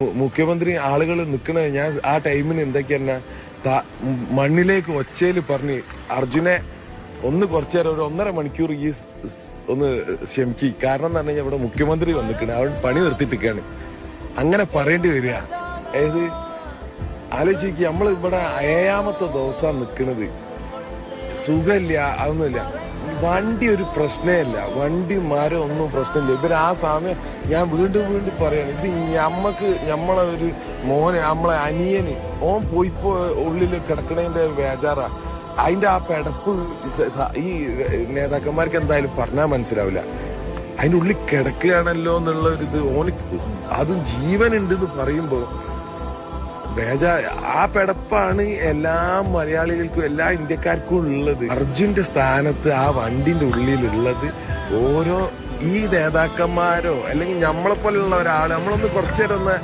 മുഖ്യമന്ത്രി ആളുകൾ നിൽക്കണ ഞാൻ ആ ടൈമിന് എന്തൊക്കെയാ മണ്ണിലേക്ക് ഒച്ചയില് പറഞ്ഞ് അർജുനെ ഒന്ന് കുറച്ചു നേരം ഒരു 1.5 മണിക്കൂർ ഒന്ന് ക്ഷമിക്ക്. കാരണം എന്ന് പറഞ്ഞു കഴിഞ്ഞാൽ ഇവിടെ മുഖ്യമന്ത്രി വന്നിക്കണ അവൻ പണി നിർത്തിയിട്ടിരിക്കാണ്. അങ്ങനെ പറയേണ്ടി വരിക. അതായത് ആലോചിക്ക്, നമ്മൾ ഇവിടെ 7ാമത്തെ ദിവസം നിൽക്കണത്. സുഖമില്ല, അതൊന്നുമില്ല. വണ്ടി ഒരു പ്രശ്നമില്ല, വണ്ടി മരം ഒന്നും പ്രശ്നമില്ല. ഇവര് ആ സമയം ഞാൻ വീണ്ടും പറയാണ്, ഇത് നമ്മളെ ഒരു മോനെ, നമ്മളെ അനിയന് ഓൻ പോയിപ്പോ ഉള്ളിൽ കിടക്കണതിന്റെ ബേജാറാ. അതിന്റെ ആ പെടപ്പ് ഈ നേതാക്കന്മാർക്ക് എന്തായാലും പറഞ്ഞാൽ മനസ്സിലാവില്ല. അതിന്റെ ഉള്ളിൽ കിടക്കുകയാണല്ലോ എന്നുള്ള ഒരു ഇത് ഓന്, അതും ജീവനുണ്ടെന്ന് പറയുമ്പോ ആ പെടപ്പാണ് എല്ലാ മലയാളികൾക്കും എല്ലാ ഇന്ത്യക്കാർക്കും ഉള്ളത്. അർജുന്റെ സ്ഥാനത്ത് ആ വണ്ടിന്റെ ഉള്ളിലുള്ളത് ഓരോ ഈ നേതാക്കന്മാരോ അല്ലെങ്കിൽ നമ്മളെ പോലുള്ള ഒരാള് നമ്മളൊന്ന് കുറച്ചേരം ഒന്ന്